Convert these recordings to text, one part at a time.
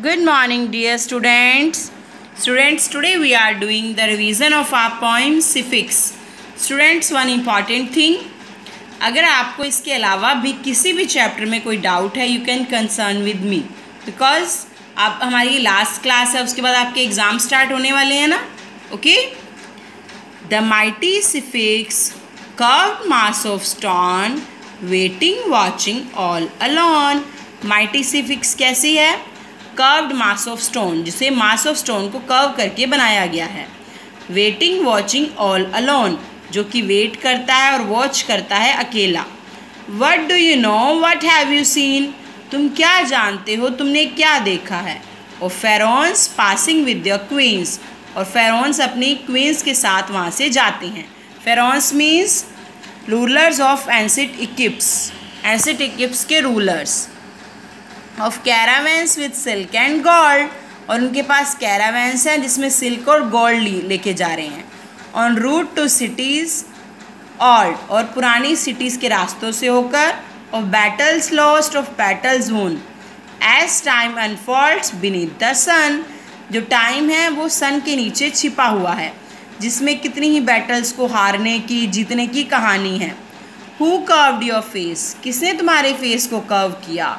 Good morning, dear students. Students, today we are doing the revision of our poem Civics. Students, one important thing. अगर आपको इसके अलावा भी किसी भी चैप्टर में कोई डाउट है, you can concern with me, because आप हमारी लास्ट क्लास है, उसके बाद आपके एग्ज़ाम स्टार्ट होने वाले हैं ना. Okay. The mighty Sphinx curved mass of stone waiting watching all alone. Mighty Sphinx कैसी है? कर्व्ड मास ऑफ स्टोन, जिसे मास ऑफ स्टोन को कर्व करके बनाया गया है. वेटिंग वॉचिंग ऑल अलोन, जो कि वेट करता है और वॉच करता है अकेला. What do you know, what have you seen, तुम क्या जानते हो, तुमने क्या देखा है. और फेरोन्स पासिंग विद द क्वींस, और फेरोन्स अपनी क्वींस के साथ वहाँ से जाते हैं. Pharaohs means rulers of ancient Egypts, ancient Egypts के rulers. Of caravans with silk and gold, और उनके पास कैरावेंस हैं जिसमें सिल्क और गोल्ड लेके जा रहे हैं. On route to cities old, और पुरानी सिटीज़ के रास्तों से होकर. Of battles lost, of battles won. As time unfolds beneath the sun, जो टाइम है वो सन के नीचे छिपा हुआ है, जिसमें कितनी ही बैटल्स को हारने की, जीतने की कहानी है. हु कर्व्ड योर फेस, किसने तुम्हारे फेस को कर्व किया.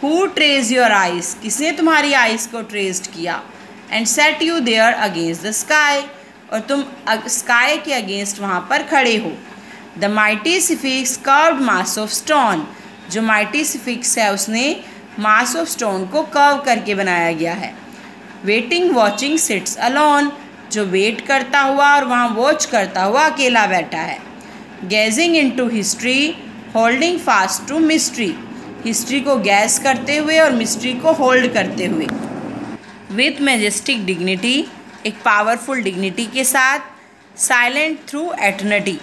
हु ट्रेस योर आइज, किसने तुम्हारी आइज को ट्रेस्ड किया. And set you there against the sky, और तुम स्काई के अगेंस्ट वहाँ पर खड़े हो. The mighty Sphinx curved mass of stone, जो माइटी सिफिक्स है उसने मास ऑफ स्टोन को कर्व करके बनाया गया है. वेटिंग वॉचिंग सिट्स अलोन, जो वेट करता हुआ और वहाँ वॉच करता हुआ अकेला बैठा है. Gazing into history holding fast to mystery, history को गैस करते हुए और मिस्ट्री को होल्ड करते हुए. विथ मैजेस्टिक डिग्निटी, एक पावरफुल डिग्निटी के साथ. साइलेंट थ्रू एटर्निटी,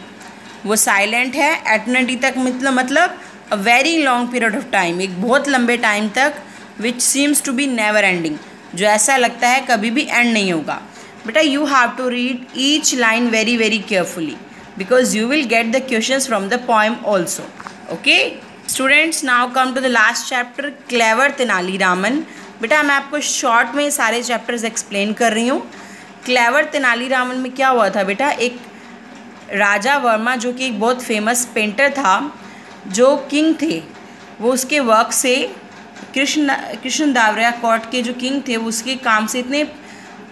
वो साइलेंट है एटर्निटी तक, मतलब a very long period of time, एक बहुत लंबे टाइम तक. Which seems to be never ending, जो ऐसा लगता है कभी भी एंड नहीं होगा. बेटा you have to read each line very very carefully, because you will get the questions from the poem also. Okay students, now come to the last chapter, clever Tenali Raman. बेटा मैं आपको शॉर्ट में सारे चैप्टर्स एक्सप्लेन कर रही हूँ. Clever Tenali Raman में क्या हुआ था बेटा, एक राजा वर्मा जो कि एक बहुत फेमस पेंटर था, जो किंग थे, वो उसके वर्क से कृष्णदेवराय कोर्ट के जो किंग थे वो उसके काम से इतने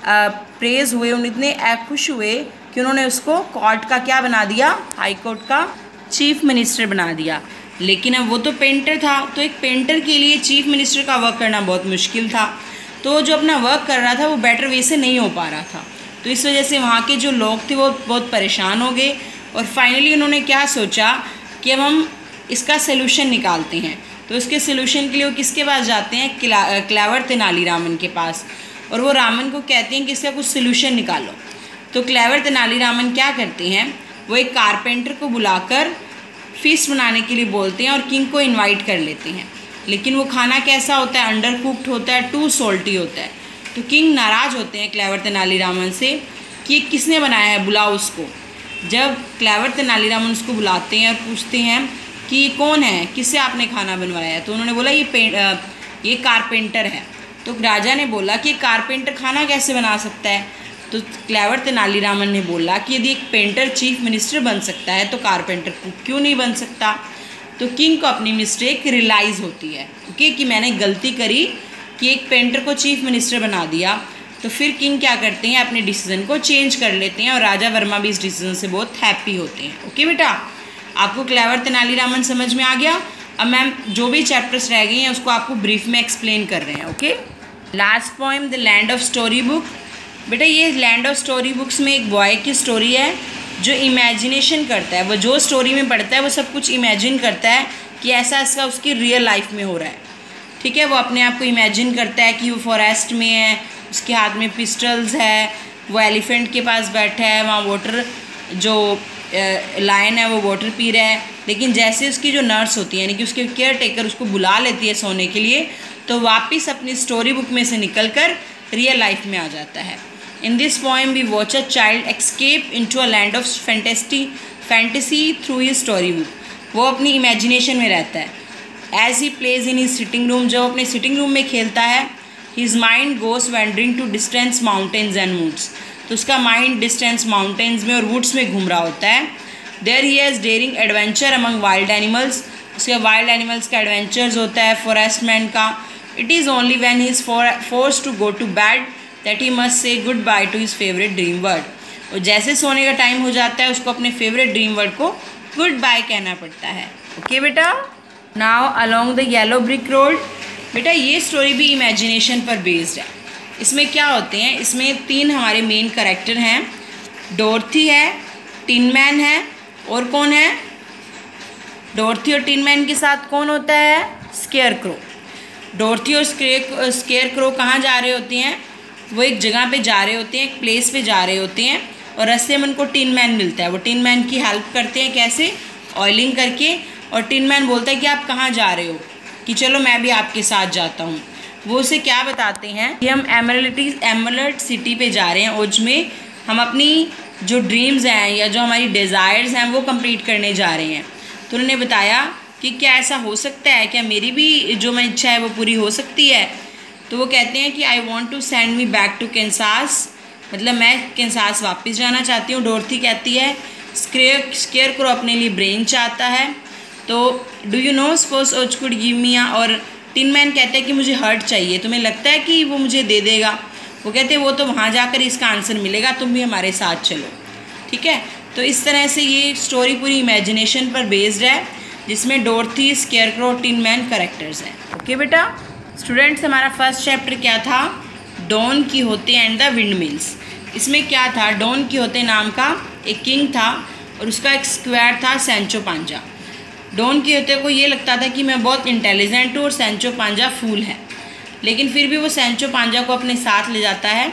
प्रेज हुए, उन इतने खुश हुए कि उन्होंने उसको कोर्ट का क्या बना दिया, हाई कोर्ट का चीफ मिनिस्टर बना दिया. लेकिन अब वो तो पेंटर था, तो एक पेंटर के लिए चीफ मिनिस्टर का वर्क करना बहुत मुश्किल था. तो जो अपना वर्क कर रहा था वो बेटर वे से नहीं हो पा रहा था. तो इस वजह से वहाँ के जो लोग थे वो बहुत परेशान हो गए, और फाइनली उन्होंने क्या सोचा कि अब हम इसका सलूशन निकालते हैं. तो इसके सलूशन के लिए वो किसके पास जाते हैं, क्लेवर तेनालीरामन के पास, और वो रामन को कहते हैं कि इसका कुछ सलूशन निकालो. तो क्लेवर तेनालीरामन क्या करते हैं, वो एक कारपेंटर को बुलाकर फीस्ट बनाने के लिए बोलते हैं और किंग को इनवाइट कर लेते हैं. लेकिन वो खाना कैसा होता है, अंडर कुक्ड होता है, टू सॉल्टी होता है. तो किंग नाराज़ होते हैं क्लेवर तेनालीरामन से कि किसने बनाया है, बुलाओ उसको. जब क्लेवर तेनालीरामन उसको बुलाते हैं और पूछते हैं कि ये कौन है, किससे आपने खाना बनवाया है, तो उन्होंने बोला ये कारपेंटर है. तो राजा ने बोला कि कारपेंटर खाना कैसे बना सकता है. तो क्लेवर तेनालीरामन ने बोला कि यदि एक पेंटर चीफ मिनिस्टर बन सकता है तो कारपेंटर क्यों नहीं बन सकता. तो किंग को अपनी मिस्टेक रियलाइज़ होती है, ओके, कि मैंने गलती करी कि एक पेंटर को चीफ मिनिस्टर बना दिया. तो फिर किंग क्या करते हैं, अपने डिसीज़न को चेंज कर लेते हैं, और राजा वर्मा भी इस डिसीज़न से बहुत हैप्पी होते हैं. ओके बेटा, आपको क्लेवर तेनालीरामन समझ में आ गया. अब मैम जो भी चैप्टर्स रह गए हैं उसको आपको ब्रीफ में एक्सप्लेन कर रहे हैं. Okay, last poem the land of story book. बेटा ये लैंड ऑफ स्टोरी बुक्स में एक बॉय की स्टोरी है जो इमेजिनेशन करता है. वो जो स्टोरी में पढ़ता है वो सब कुछ इमेजिन करता है कि ऐसा ऐसा उसकी रियल लाइफ में हो रहा है. ठीक है, वो अपने आप को इमेजिन करता है कि वो फॉरेस्ट में है, उसके हाथ में पिस्टल्स है, वो एलिफेंट के पास बैठा है, वहाँ वाटर जो लायन है वो वाटर पी रहा है. लेकिन जैसे उसकी जो नर्स होती है, यानी कि उसके केयर टेकर उसको बुला लेती है सोने के लिए, तो वापस अपनी स्टोरी बुक में से निकल कर रियल लाइफ में आ जाता है. In this poem, we watch a child escape into a land of fantasy through his storybook. वो अपनी इमेजिनेशन में रहता है. As he plays in his sitting room, जब अपने सिटिंग रूम में खेलता है, his mind goes wandering to distance mountains and woods. तो उसका माइंड डिस्टेंस माउंटेन्स में और वुड्स में घूम रहा होता है। There he has daring adventure among wild animals. उसके वाइल्ड एनिमल्स का एडवेंचर्स होता है फॉरेस्ट मैन का। It is only when he is forced to go to bed that he must say goodbye to his favourite dream world. और जैसे सोने का time हो जाता है उसको अपने फेवरेट ड्रीम वर्ड को गुड बाय कहना पड़ता है। ओके बेटा। Now along the yellow brick road. बेटा ये स्टोरी भी इमेजिनेशन पर बेस्ड है। इसमें क्या होते हैं, इसमें 3 हमारे मेन कैरेक्टर हैं। डोरथी है, टिन मैन है, और कौन है? डोरथी और टिन मैन के साथ कौन होता है? Square crow. डोरथी और स्केयर क्रो कहाँ जा रहे होते हैं? वो एक जगह पे जा रहे होते हैं, एक प्लेस पे जा रहे होते हैं, और रास्ते में उनको टिन मैन मिलता है। वो टिन मैन की हेल्प करते हैं, कैसे? ऑयलिंग करके। और टिन मैन बोलता है कि आप कहाँ जा रहे हो, कि चलो मैं भी आपके साथ जाता हूँ। वो उसे क्या बताते हैं कि हम एमरल्ड सिटी पे जा रहे हैं, ओज में हम अपनी जो ड्रीम्स हैं या जो हमारी डिज़ायर्स हैं वो कंप्लीट करने जा रहे हैं। तो उन्होंने बताया कि क्या ऐसा हो सकता है, क्या मेरी भी जो मैं इच्छा है वो पूरी हो सकती है? तो वो कहते हैं कि I want to send me back to Kansas, मतलब मैं कैंसास वापस जाना चाहती हूँ। डोरथी कहती है। स्केयर क्रो अपने लिए ब्रेन चाहता है। तो डू यू नो सपोज ओज कुड गिव मी, और टिन मैन कहता है कि मुझे हर्ट चाहिए, तुम्हें लगता है कि वो मुझे दे देगा? वो कहते हैं वो तो वहाँ जाकर इसका आंसर मिलेगा, तुम भी हमारे साथ चलो। ठीक है। तो इस तरह से ये स्टोरी पूरी इमेजिनेशन पर बेस्ड है, जिसमें Dorothy, scarecrow, tin man characters हैं। ओके बेटा। स्टूडेंट्स हमारा फर्स्ट चैप्टर क्या था? Don Quixote and the windmills. इसमें क्या था? डॉन कीहोते नाम का एक किंग था और उसका एक स्क्वायर था सैंचो पांजा। डॉन कीहोते को ये लगता था कि मैं बहुत इंटेलिजेंट हूँ और सैंचो पांजा फूल है, लेकिन फिर भी वो सैंचो पांजा को अपने साथ ले जाता है,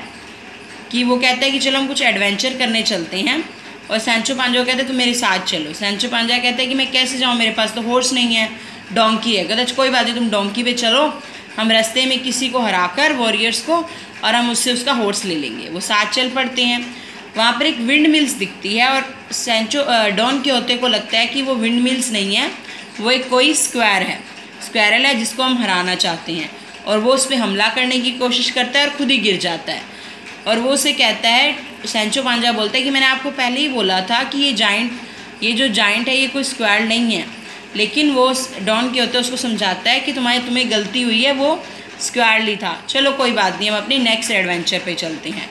कि वो कहता है कि चलो हम कुछ एडवेंचर करने चलते हैं। और सैंचो पांजा कहते हैं तुम मेरे साथ चलो। सैंचो पांजा कहता है कि मैं कैसे जाऊँ, मेरे पास तो हॉर्स नहीं है, डोंकी है। कहता है कोई बात नहीं, तुम डोंकी पे चलो, हम रास्ते में किसी को हराकर वॉरियर्स को, और हम उससे उसका हॉर्स ले लेंगे। वो साथ चल पड़ते हैं। वहाँ पर एक विंड मिल्स दिखती है और डॉन कीहोते को लगता है कि वो विंड मिल्स नहीं है, वो एक कोई स्क्वायरल है जिसको हम हराना चाहते हैं। और वो उस पर हमला करने की कोशिश करता है और खुद ही गिर जाता है। और वो उसे कहता है, सैंचो पांजा बोलता है कि मैंने आपको पहले ही बोला था कि ये जो जाइंट है ये कोई स्क्वायर नहीं है। लेकिन वो डॉन कीहोते उसको समझाता है कि तुम्हें गलती हुई है, वो स्क्वायरली था। चलो कोई बात नहीं, हम अपनी नेक्स्ट एडवेंचर पे चलते हैं।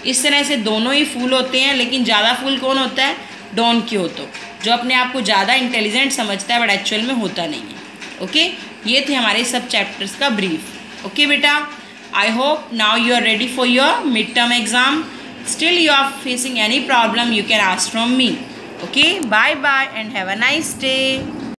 इस तरह से दोनों ही फूल होते हैं, लेकिन ज़्यादा फूल कौन होता है? डॉन कीहोते, जो अपने आप को ज़्यादा इंटेलिजेंट समझता है बट एक्चुअल में होता नहीं है। ओके। ये थे हमारे सब चैप्टर्स का ब्रीफ। ओके बेटा। I hope now you are ready for your midterm exam. Still you are facing any problem, you can ask from me. Okay, bye bye and have a nice day.